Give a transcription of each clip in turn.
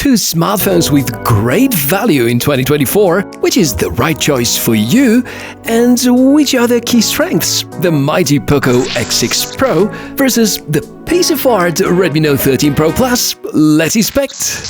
two smartphones with great value in 2024, which is the right choice for you, and which are their key strengths? The mighty POCO X6 Pro versus the piece of art Redmi Note 13 Pro Plus. Let's inspect!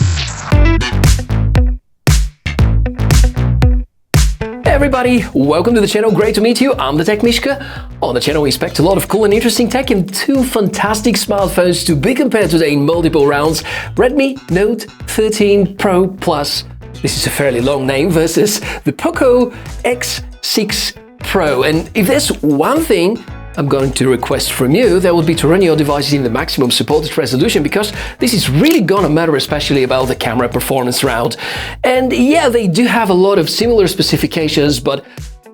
Hey everybody, welcome to the channel, great to meet you, I'm the Tech Mishka. On the channel we expect a lot of cool and interesting tech and two fantastic smartphones to be compared today in multiple rounds. Redmi Note 13 Pro Plus, this is a fairly long name, versus the POCO X6 Pro. And if there's one thing I'm going to request from you, that would be to run your devices in the maximum supported resolution, because this is really gonna matter, especially about the camera performance round. And yeah, they do have a lot of similar specifications, but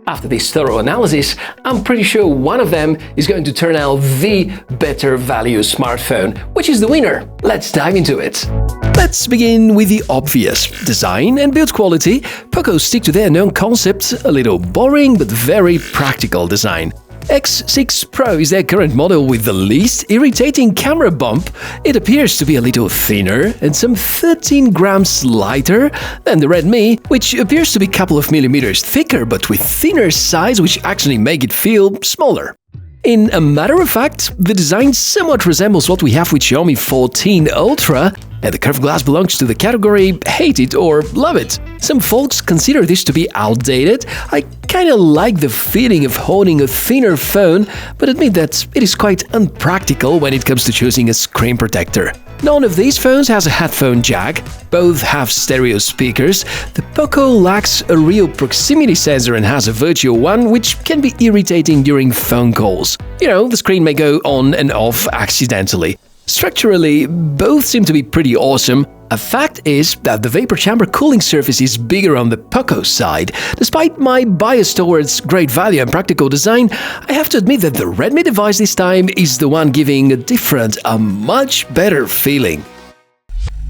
after this thorough analysis, I'm pretty sure one of them is going to turn out the better value smartphone. Which is the winner? Let's dive into it. Let's begin with the obvious. Design and build quality. POCO stick to their known concept, a little boring but very practical design. X6 Pro is their current model with the least irritating camera bump. It appears to be a little thinner and some 13 grams lighter than the Redmi, which appears to be a couple of millimeters thicker but with thinner sides which actually make it feel smaller. In a matter of fact, the design somewhat resembles what we have with Xiaomi 14 Ultra, and the curved glass belongs to the category hate it or love it. Some folks consider this to be outdated. I kinda like the feeling of holding a thinner phone, but admit that it is quite unpractical when it comes to choosing a screen protector. None of these phones has a headphone jack, both have stereo speakers, the POCO lacks a real proximity sensor and has a virtual one, which can be irritating during phone calls. You know, the screen may go on and off accidentally. Structurally, both seem to be pretty awesome. A fact is that the vapor chamber cooling surface is bigger on the POCO side. Despite my bias towards great value and practical design, I have to admit that the Redmi device this time is the one giving a much better feeling.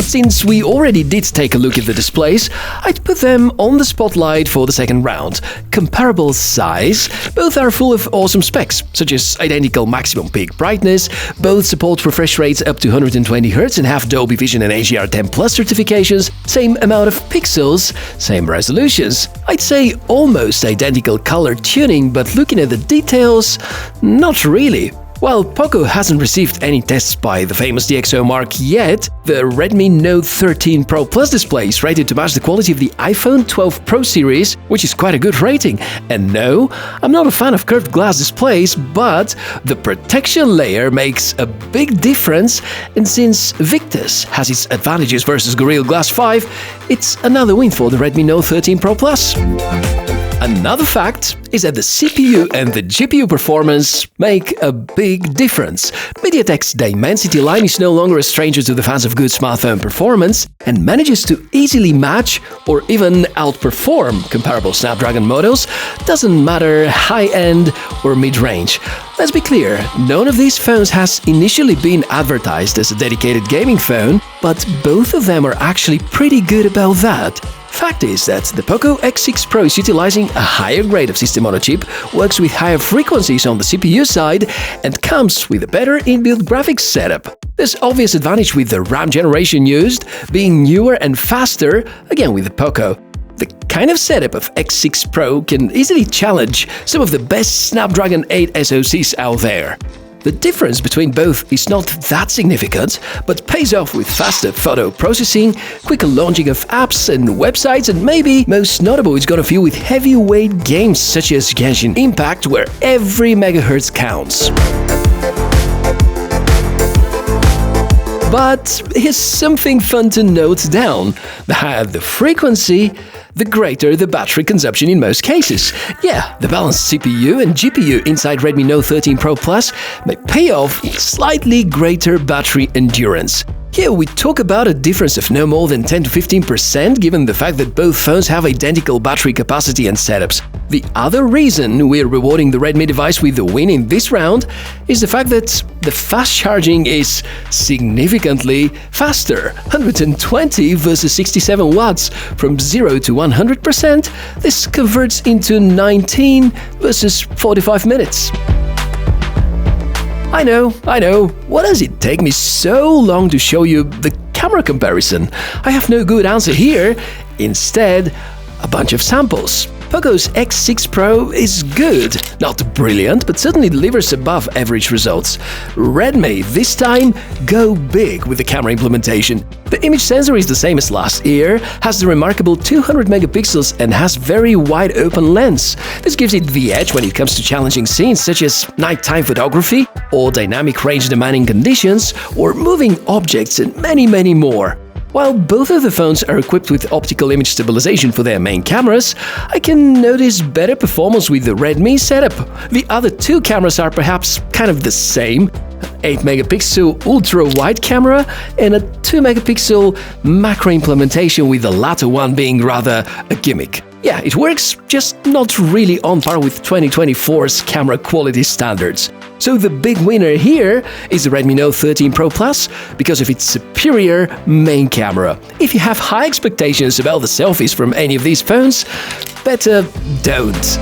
Since we already did take a look at the displays, I'd put them on the spotlight for the second round. Comparable size, both are full of awesome specs, such as identical maximum peak brightness, both support refresh rates up to 120Hz and have Dolby Vision and HDR10+ certifications, same amount of pixels, same resolutions. I'd say almost identical color tuning, but looking at the details, not really. While POCO hasn't received any tests by the famous DxO mark yet, the Redmi Note 13 Pro Plus display is rated to match the quality of the iPhone 12 Pro series, which is quite a good rating. And no, I'm not a fan of curved glass displays, but the protection layer makes a big difference, and since Victus has its advantages versus Gorilla Glass 5, it's another win for the Redmi Note 13 Pro Plus. Another fact is that the CPU and the GPU performance make a big difference. MediaTek's Dimensity line is no longer a stranger to the fans of good smartphone performance and manages to easily match or even outperform comparable Snapdragon models, doesn't matter high-end or mid-range. Let's be clear, none of these phones has initially been advertised as a dedicated gaming phone, but both of them are actually pretty good about that. Fact is that the POCO X6 Pro is utilizing a higher grade of system-on-a-chip, works with higher frequencies on the CPU side, and comes with a better inbuilt graphics setup. There's obvious advantage with the RAM generation used, being newer and faster, again with the POCO. The kind of setup of X6 Pro can easily challenge some of the best Snapdragon 8 SoCs out there. The difference between both is not that significant, but pays off with faster photo processing, quicker launching of apps and websites, and maybe most notable it's gonna feel with heavyweight games such as Genshin Impact, where every megahertz counts. But here's something fun to note down. The higher the frequency, the greater the battery consumption in most cases. Yeah, the balanced CPU and GPU inside Redmi Note 13 Pro Plus may pay off with slightly greater battery endurance. Here we talk about a difference of no more than 10 to 15% given the fact that both phones have identical battery capacity and setups. The other reason we're rewarding the Redmi device with the win in this round is the fact that the fast charging is significantly faster. 120 versus 67 watts. From 0 to 100%, this converts into 19 versus 45 minutes. I know. Why does it take me so long to show you the camera comparison? I have no good answer here. Instead, a bunch of samples. POCO's X6 Pro is good. Not brilliant, but certainly delivers above average results. Redmi, this time, go big with the camera implementation. The image sensor is the same as last year, has the remarkable 200 megapixels and has very wide open lens. This gives it the edge when it comes to challenging scenes such as nighttime photography or dynamic range-demanding conditions or moving objects and many more. While both of the phones are equipped with optical image stabilization for their main cameras, I can notice better performance with the Redmi setup. The other two cameras are perhaps kind of the same. 8-megapixel ultra-wide camera and a 2-megapixel macro implementation, with the latter one being rather a gimmick. Yeah, it works, just not really on par with 2024's camera quality standards. So the big winner here is the Redmi Note 13 Pro Plus because of its superior main camera. If you have high expectations about the selfies from any of these phones, better don't.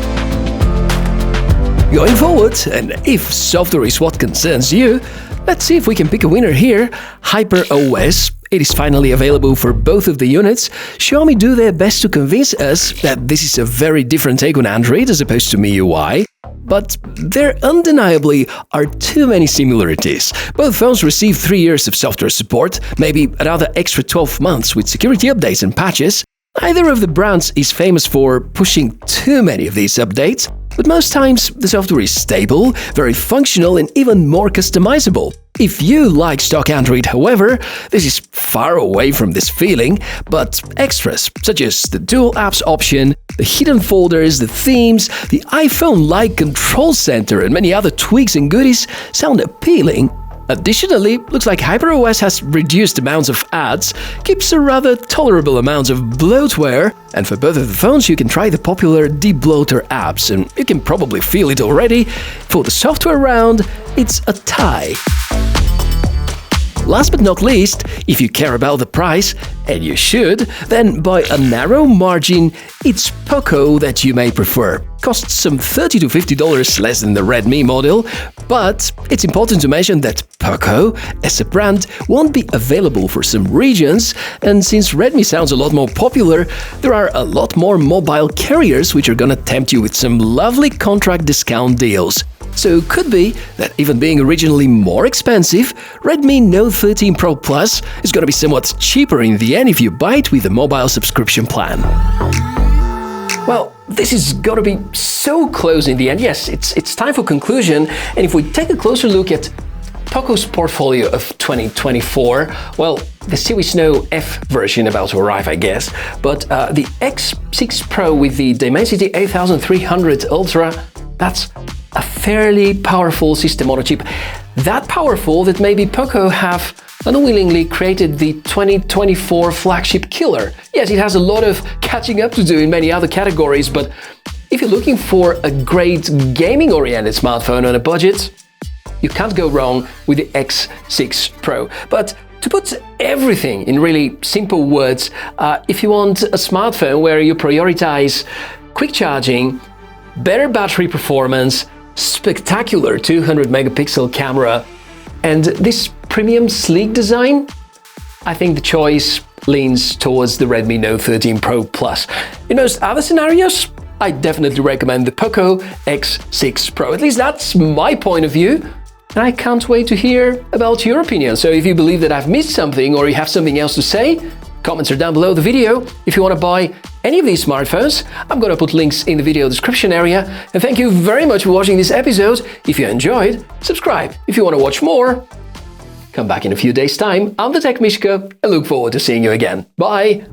Going forward, and if software is what concerns you, let's see if we can pick a winner here. HyperOS. It is finally available for both of the units. Xiaomi do their best to convince us that this is a very different take on Android as opposed to MIUI. But there undeniably are too many similarities. Both phones receive 3 years of software support, maybe another extra 12 months with security updates and patches. Neither of the brands is famous for pushing too many of these updates, but most times the software is stable, very functional and even more customizable. If you like stock Android, however, this is far away from this feeling, but extras such as the dual apps option, the hidden folders, the themes, the iPhone-like control center and many other tweaks and goodies sound appealing. Additionally, looks like HyperOS has reduced amounts of ads, keeps a rather tolerable amount of bloatware, and for both of the phones you can try the popular debloater apps, and you can probably feel it already. For the software round, it's a tie. Last but not least, if you care about the price, and you should, then by a narrow margin, it's POCO that you may prefer. Costs some $30 to $50 less than the Redmi model, but it's important to mention that POCO, as a brand, won't be available for some regions, and since Redmi sounds a lot more popular, there are a lot more mobile carriers which are gonna tempt you with some lovely contract discount deals. So it could be that even being originally more expensive, Redmi Note 13 Pro Plus is going to be somewhat cheaper in the end if you buy it with a mobile subscription plan. Well, this is going to be so close in the end. Yes, it's time for conclusion. And if we take a closer look at POCO's portfolio of 2024, well, the Series No F version about to arrive, I guess, but the X6 Pro with the Dimensity 8300 Ultra, that's a fairly powerful system on a chip. That powerful that maybe POCO have unwillingly created the 2024 flagship killer. Yes, it has a lot of catching up to do in many other categories, but if you're looking for a great gaming-oriented smartphone on a budget, you can't go wrong with the X6 Pro. But to put everything in really simple words, if you want a smartphone where you prioritize quick charging, better battery performance, spectacular 200 megapixel camera, and this premium sleek design, I think the choice leans towards the Redmi Note 13 Pro Plus. In most other scenarios, I definitely recommend the POCO X6 Pro. At least that's my point of view, and I can't wait to hear about your opinion. So if you believe that I've missed something or you have something else to say, comments are down below the video. If you want to buy any of these smartphones, I'm going to put links in the video description area. And thank you very much for watching this episode. If you enjoyed, subscribe. If you want to watch more, come back in a few days' time. I'm the Tech Mishka and look forward to seeing you again. Bye!